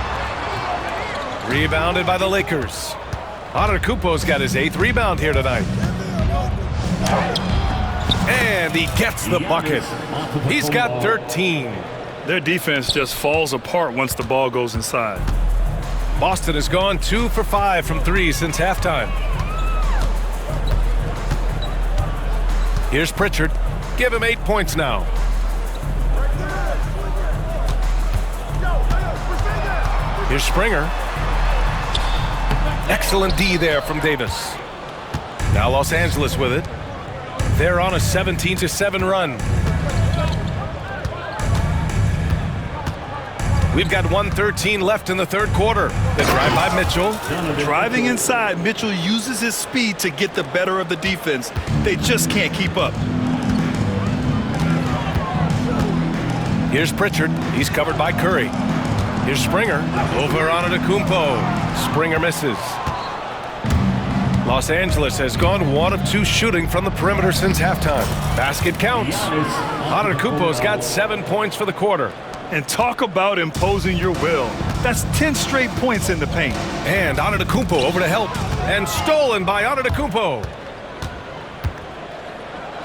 Speaker 1: Rebounded by the Lakers. Antetokounmpo's got his 8th rebound here tonight. And he gets the bucket. He's got 13.
Speaker 4: Their defense just falls apart once the ball goes inside.
Speaker 1: Boston has gone 2 for 5 from 3 since halftime. Here's Pritchard. Give him 8 points now. Here's Springer. Excellent D there from Davis. Now Los Angeles with it. They're on a 17-7 run. We've got 1:13 left in the third quarter. The drive by Mitchell.
Speaker 4: Driving inside, Mitchell uses his speed to get the better of the defense. They just can't keep up.
Speaker 1: Here's Pritchard. He's covered by Curry. Here's Springer. Over Antetokounmpo. Springer misses. Los Angeles has gone 1 of 2 shooting from the perimeter since halftime. Basket counts. Antetokounmpo's got 7 points for the quarter.
Speaker 4: And talk about imposing your will. That's 10 straight points in the paint.
Speaker 1: And Antetokounmpo over to help. And stolen by Antetokounmpo.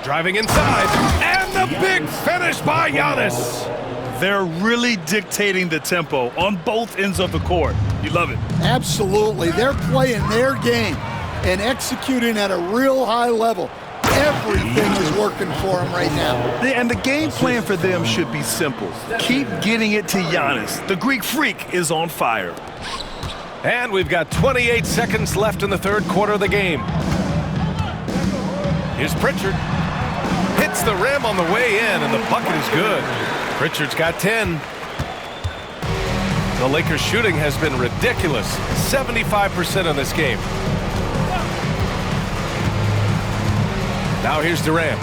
Speaker 1: Driving inside. And the big finish by Giannis.
Speaker 4: They're really dictating the tempo on both ends of the court. You love it.
Speaker 2: Absolutely. They're playing their game and executing at a real high level. Everything is working for them right now.
Speaker 4: And the game plan for them should be simple. Keep getting it to Giannis. The Greek Freak is on fire.
Speaker 1: And we've got 28 seconds left in the third quarter of the game. Here's Pritchard. Hits the rim on the way in, and the bucket is good. Pritchard's got 10. The Lakers' shooting has been ridiculous. 75% in this game. Now here's Durant.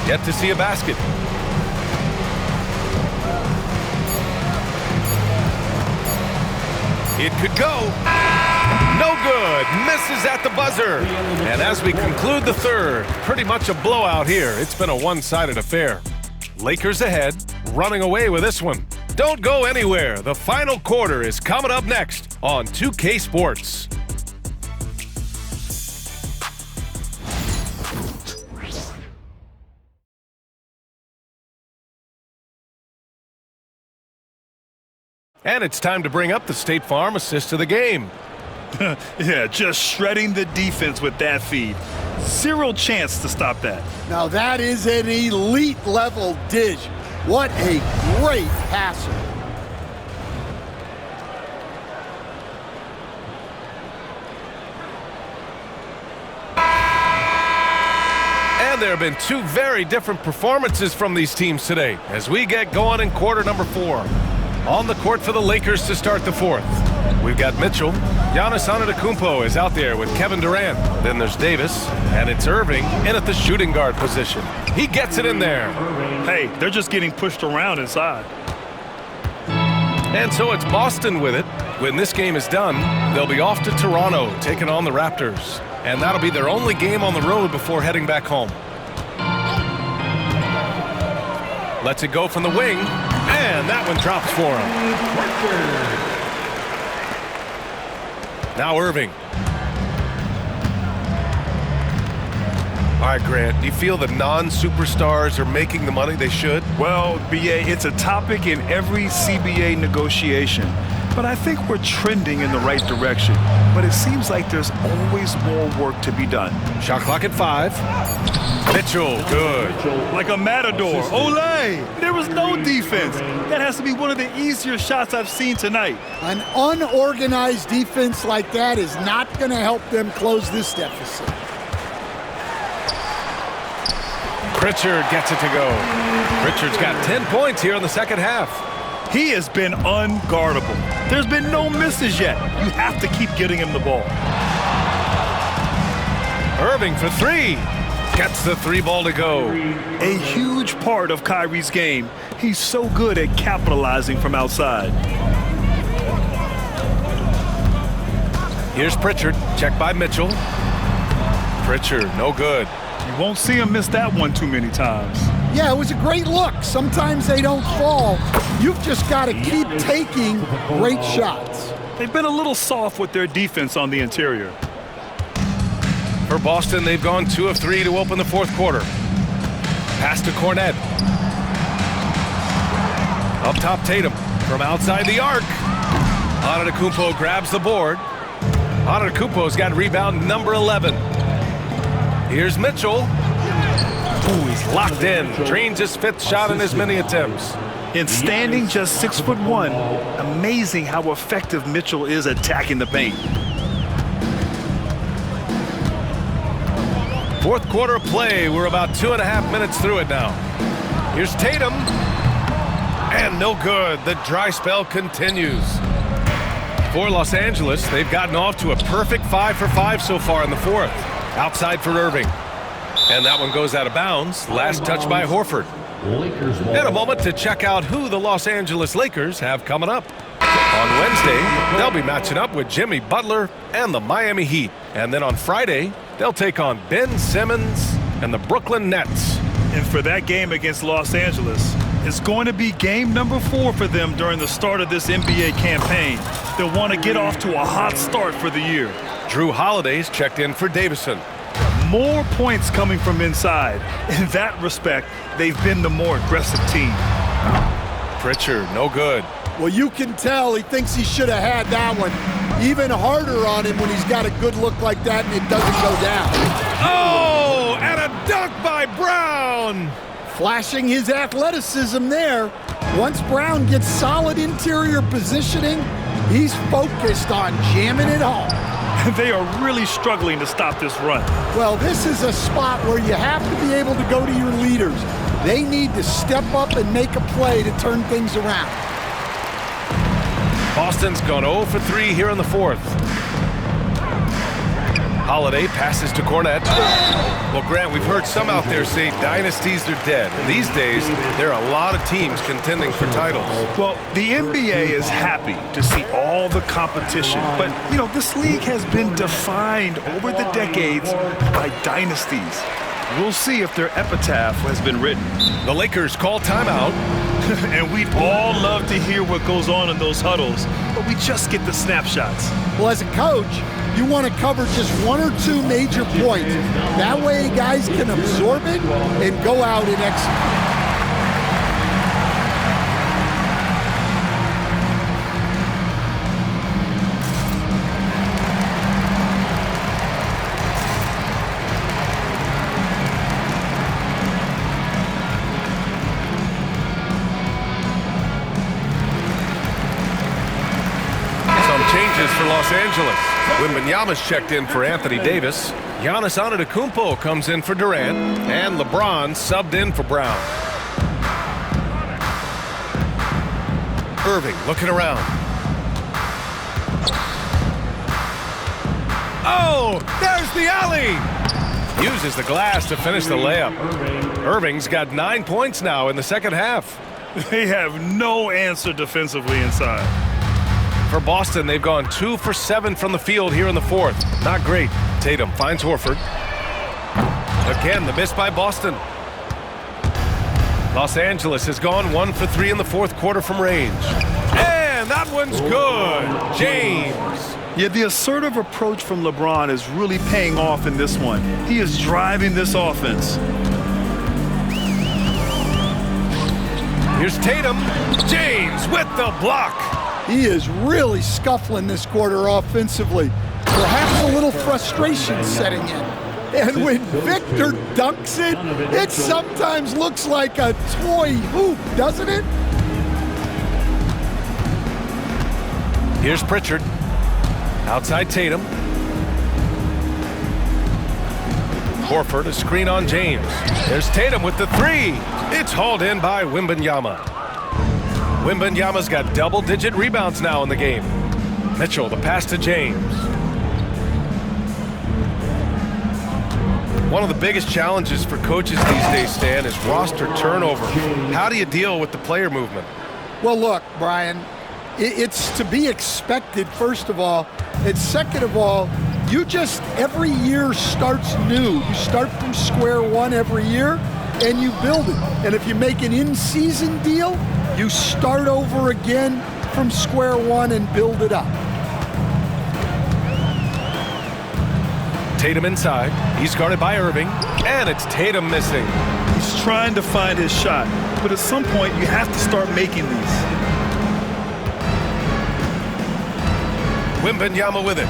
Speaker 1: Yet to see a basket. It could go. No good. Misses at the buzzer. And as we conclude the third, pretty much a blowout here. It's been a one-sided affair. Lakers ahead, running away with this one. Don't go anywhere. The final quarter is coming up next on 2K Sports. And it's time to bring up the State Farm assist of the game.
Speaker 4: Yeah, just shredding the defense with that feed. Zero chance to stop that.
Speaker 2: Now that is an elite level dish. What a great passer.
Speaker 1: And And there have been two very different performances from these teams today as we get going in quarter number 4. On the court for the Lakers to start the fourth. We've got Mitchell. Giannis Antetokounmpo is out there with Kevin Durant. Then there's Davis, and it's Irving in at the shooting guard position. He gets it in there.
Speaker 4: Hey, they're just getting pushed around inside.
Speaker 1: And so it's Boston with it. When this game is done, they'll be off to Toronto, taking on the Raptors. And that'll be their only game on the road before heading back home. Lets it go from the wing, and that one drops for him. Now Irving. All right, Grant, do you feel the non-superstars are making the money they should?
Speaker 4: Well, B.A., it's a topic in every CBA negotiation. But I think we're trending in the right direction. But it seems like there's always more work to be done.
Speaker 1: Shot clock at 5. Mitchell, good.
Speaker 4: Like a matador. Olay! There was no defense. That has to be one of the easier shots I've seen tonight.
Speaker 2: An unorganized defense like that is not going to help them close this deficit.
Speaker 1: Pritchard gets it to go. Pritchard's got 10 points here in the second half.
Speaker 4: He has been unguardable. There's been no misses yet. You have to keep getting him the ball.
Speaker 1: Irving for 3. Gets the 3 ball to go.
Speaker 4: A huge part of Kyrie's game. He's so good at capitalizing from outside.
Speaker 1: Here's Pritchard. Checked by Mitchell. Pritchard, no good.
Speaker 4: You won't see him miss that one too many times.
Speaker 2: Yeah, it was a great look. Sometimes they don't fall. You've just got to keep taking great shots.
Speaker 4: They've been a little soft with their defense on the interior.
Speaker 1: For Boston, they've gone 2 of 3 to open the fourth quarter. Pass to Kornet. Up top, Tatum. From outside the arc. Antetokounmpo grabs the board. Antetokounmpo's got rebound number 11. Here's Mitchell. Ooh, he's locked in. Drains his 5th shot in as many attempts.
Speaker 4: In standing just 6'1", amazing how effective Mitchell is attacking the paint.
Speaker 1: Fourth quarter of play. We're about 2.5 minutes through it now. Here's Tatum. And no good. The dry spell continues. For Los Angeles, they've gotten off to a perfect 5 for 5 so far in the fourth. Outside for Irving. And that one goes out of bounds. Last touch by Horford. And a moment to check out who the Los Angeles Lakers have coming up. On Wednesday, they'll be matching up with Jimmy Butler and the Miami Heat. And then on Friday, they'll take on Ben Simmons and the Brooklyn Nets.
Speaker 4: And for that game against Los Angeles, it's going to be game number 4 for them during the start of this NBA campaign. They'll want to get off to a hot start for the year.
Speaker 1: Drew Holiday's checked in for Davison.
Speaker 4: More points coming from inside. In that respect, they've been the more aggressive team.
Speaker 1: Pritchard, no good.
Speaker 2: Well, you can tell he thinks he should have had that one. Even harder on him when he's got a good look like that and it doesn't go down.
Speaker 1: Oh, and a dunk by Brown.
Speaker 2: Flashing his athleticism there. Once Brown gets solid interior positioning, he's focused on jamming it home.
Speaker 4: They are really struggling to stop this run.
Speaker 2: Well, this is a spot where you have to be able to go to your leaders. They need to step up and make a play to turn things around.
Speaker 1: Boston's gone 0 for 3 here in the fourth. Holiday passes to Kornet. Well, Grant, we've heard some out there say dynasties are dead. And these days, there are a lot of teams contending for titles.
Speaker 4: Well, the NBA is happy to see all the competition. But, you know, this league has been defined over the decades by dynasties. We'll see if their epitaph has been written.
Speaker 1: The Lakers call timeout.
Speaker 4: And we'd all love to hear what goes on in those huddles, but we just get the snapshots.
Speaker 2: Well, as a coach, you want to cover just 1 or 2 major points. That way guys can absorb it and go out and execute.
Speaker 1: For Los Angeles. Wembanyama's checked in for Anthony Davis. Giannis Antetokounmpo comes in for Durant. And LeBron subbed in for Brown. Irving looking around. Oh, there's the alley! Uses the glass to finish the layup. Irving's got 9 points now in the second half.
Speaker 4: They have no answer defensively inside.
Speaker 1: For Boston, they've gone 2 for 7 from the field here in the fourth. Not great. Tatum finds Horford. Again, the miss by Boston. Los Angeles has gone 1 for 3 in the fourth quarter from range. And that one's good. James.
Speaker 4: Yeah, the assertive approach from LeBron is really paying off in this one. He is driving this offense.
Speaker 1: Here's Tatum. James with the block.
Speaker 2: He is really scuffling this quarter offensively. Perhaps a little frustration setting in. And when Victor dunks it, it sometimes looks like a toy hoop, doesn't it?
Speaker 1: Here's Pritchard. Outside Tatum. Horford, a screen on James. There's Tatum with the three. It's hauled in by Wembanyama. Wembanyama's got double-digit rebounds now in the game. Mitchell, the pass to James. One of the biggest challenges for coaches these days, Stan, is roster turnover. How do you deal with the player movement?
Speaker 2: Well, look, Brian, it's to be expected, first of all. And second of all, you just, every year starts new. You start from square one every year, and you build it. And if you make an in-season deal, you start over again from square one and build it up.
Speaker 1: Tatum inside. He's guarded by Irving, and it's Tatum missing.
Speaker 4: He's trying to find his shot, but at some point you have to start making these.
Speaker 1: Wembanyama with it.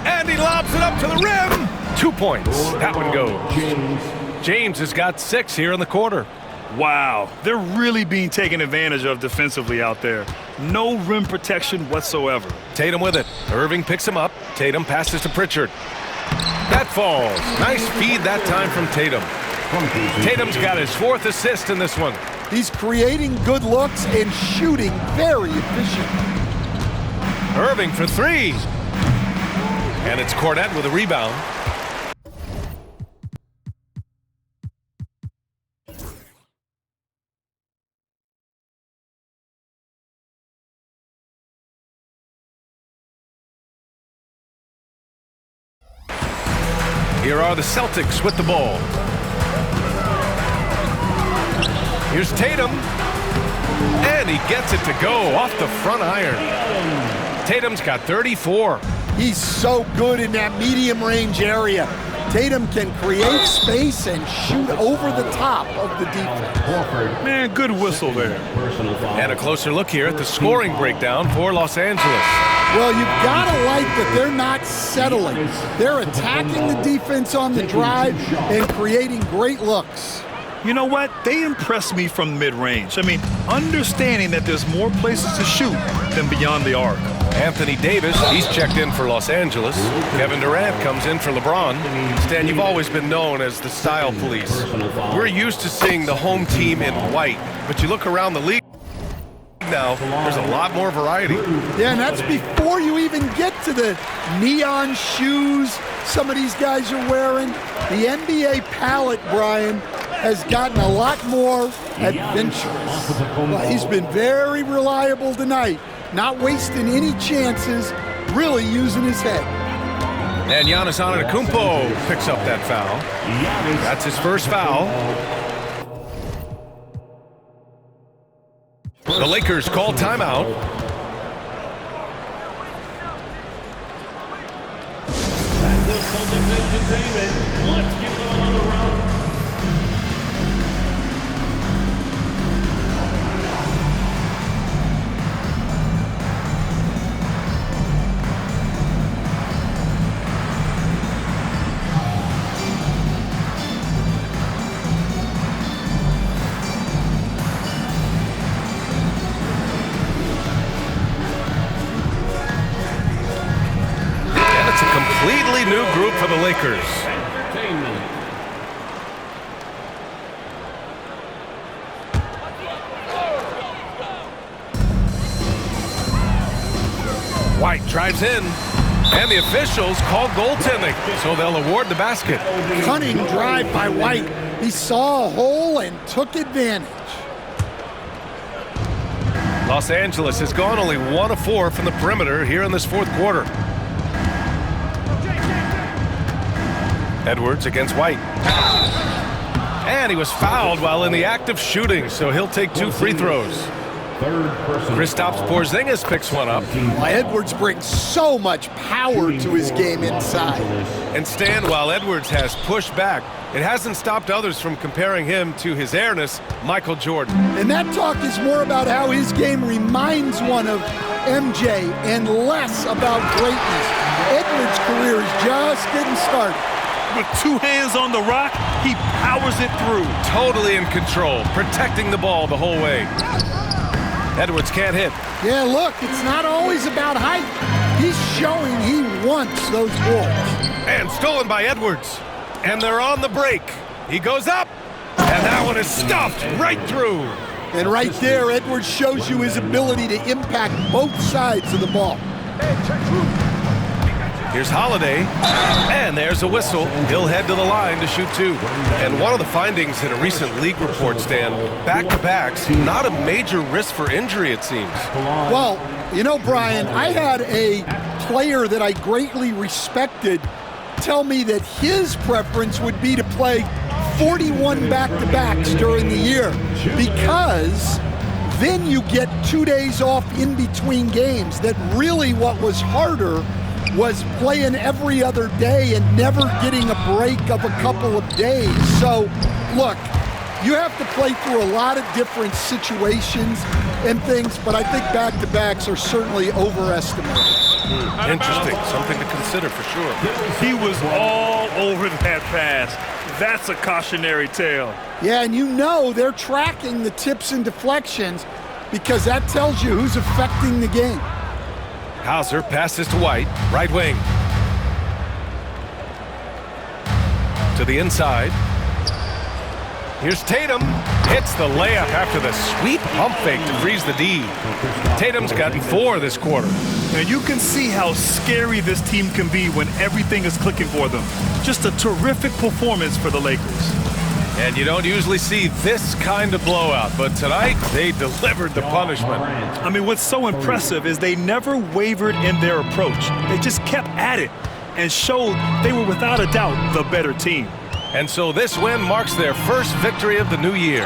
Speaker 1: And he lobs it up to the rim. 2 points. That one goes. James has got 6 here in the quarter.
Speaker 4: Wow, they're really being taken advantage of defensively out there. No rim protection whatsoever.
Speaker 1: Tatum with it. Irving picks him up. Tatum passes to Pritchard. That falls. Nice feed that time from Tatum. Tatum's got his 4th assist in this one.
Speaker 2: He's creating good looks and shooting very efficient.
Speaker 1: Irving for 3. And it's Cornette with a rebound. Here are the Celtics with the ball. Here's Tatum. And he gets it to go off the front iron. Tatum's got 34.
Speaker 2: He's so good in that medium range area. Tatum can create space and shoot over the top of the defense.
Speaker 4: Man, good whistle there.
Speaker 1: And a closer look here at the scoring breakdown for Los Angeles.
Speaker 2: Well, you've got to like that they're not settling. They're attacking the defense on the drive and creating great looks.
Speaker 4: You know what? They impress me from mid-range. I mean, understanding that there's more places to shoot than beyond the arc.
Speaker 1: Anthony Davis, he's checked in for Los Angeles. Kevin Durant comes in for LeBron. Stan, you've always been known as the style police. We're used to seeing the home team in white, but you look around the league now, there's a lot more variety.
Speaker 2: Yeah, and that's before you even get to the neon shoes some of these guys are wearing. The NBA palette, Brian, has gotten a lot more adventurous. Well, he's been very reliable tonight, not wasting any chances, really using his head.
Speaker 1: And Giannis Antetokounmpo picks up that foul. That's his first foul. The Lakers call timeout.
Speaker 6: Let's give them another round.
Speaker 1: completely new group for the Lakers. White drives in, and the officials call goaltending, so they'll award the basket.
Speaker 2: Cunning drive by White. He saw a hole and took advantage.
Speaker 1: Los Angeles has gone only 1 of 4 from the perimeter here in this fourth quarter. Edwards against White. And he was fouled while in the act of shooting, so he'll take 2 free throws. Kristaps Porzingis picks one up.
Speaker 2: Well, Edwards brings so much power to his game inside.
Speaker 1: And Stan, while Edwards has pushed back, it hasn't stopped others from comparing him to his airness, Michael Jordan.
Speaker 2: And that talk is more about how his game reminds one of MJ and less about greatness. Edwards' career is just getting started.
Speaker 4: With 2 hands on the rock, he powers it through.
Speaker 1: Totally in control, protecting the ball the whole way. Edwards can't hit.
Speaker 2: Yeah, look, it's not always about height. He's showing he wants those balls.
Speaker 1: And stolen by Edwards. And they're on the break. He goes up, and that one is stuffed right through.
Speaker 2: And right there, Edwards shows you his ability to impact both sides of the ball.
Speaker 1: Here's Holiday, and there's a whistle. He'll head to the line to shoot 2. And one of the findings in a recent league report, Stan, back-to-backs, not a major risk for injury, it seems.
Speaker 2: Well, you know, Brian, I had a player that I greatly respected tell me that his preference would be to play 41 back-to-backs during the year because then you get 2 days off in between games. That really what was harder was playing every other day and never getting a break of a couple of days. So, look, you have to play through a lot of different situations and things, but I think back-to-backs are certainly overestimated.
Speaker 1: Interesting. Something to consider for sure.
Speaker 4: He was all over that pass. That's a cautionary tale.
Speaker 2: Yeah, and you know they're tracking the tips and deflections because that tells you who's affecting the game.
Speaker 1: Hauser passes to White, right wing. To the inside. Here's Tatum. Hits the layup after the sweet pump fake to freeze the D. Tatum's gotten 4 this quarter.
Speaker 4: And you can see how scary this team can be when everything is clicking for them. Just a terrific performance for the Lakers.
Speaker 1: And you don't usually see this kind of blowout, but tonight they delivered the punishment.
Speaker 4: I mean, what's so impressive is they never wavered in their approach. They just kept at it and showed they were without a doubt the better team.
Speaker 1: And so this win marks their first victory of the new year.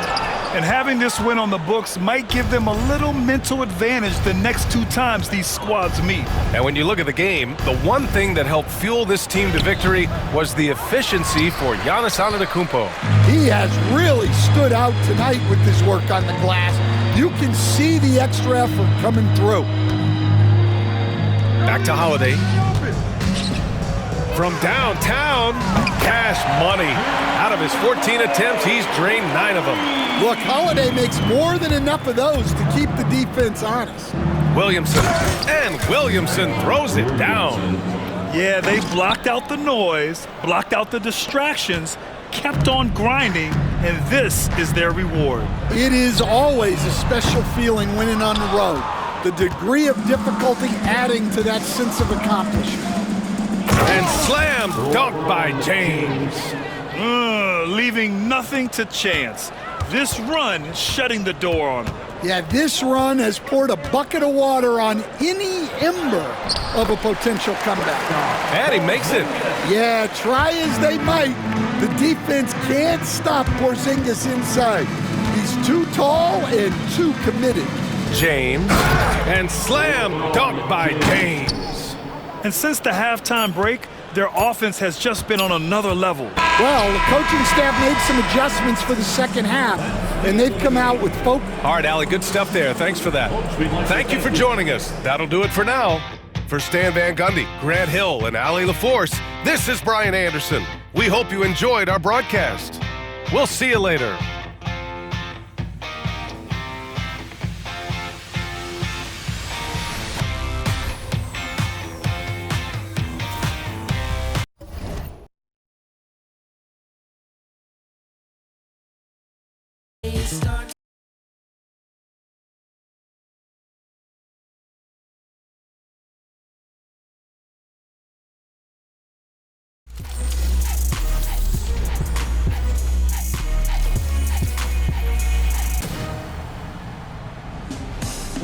Speaker 4: And having this win on the books might give them a little mental advantage the next 2 times these squads meet.
Speaker 1: And when you look at the game, the one thing that helped fuel this team to victory was the efficiency for Giannis Antetokounmpo.
Speaker 2: He has really stood out tonight with his work on the glass. You can see the extra effort coming through.
Speaker 1: Back to Holiday. From downtown, cash money. Out of his 14 attempts, he's drained 9 of them.
Speaker 2: Look, Holiday makes more than enough of those to keep the defense honest.
Speaker 1: Williamson, and Williamson throws it down.
Speaker 4: Yeah, they blocked out the noise, blocked out the distractions, kept on grinding, and this is their reward.
Speaker 2: It is always a special feeling winning on the road. The degree of difficulty adding to that sense of accomplishment.
Speaker 1: And slam dunk by James.
Speaker 4: Leaving nothing to chance. This run shutting the door on him.
Speaker 2: Yeah, this run has poured a bucket of water on any ember of a potential comeback.
Speaker 1: And he makes it.
Speaker 2: Yeah, try as they might, the defense can't stop Porzingis inside. He's too tall and too committed.
Speaker 1: James, and slam dunk by James.
Speaker 4: And since the halftime break, their offense has just been on another level.
Speaker 2: Well, the coaching staff made some adjustments for the second half, and they've come out with focus.
Speaker 1: All right, Allie, good stuff there. Thanks for that. Thank you for joining us. That'll do it for now. For Stan Van Gundy, Grant Hill, and Allie LaForce, this is Brian Anderson. We hope you enjoyed our broadcast. We'll see you later.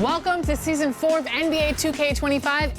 Speaker 10: Welcome to Season 4 of NBA 2K25 and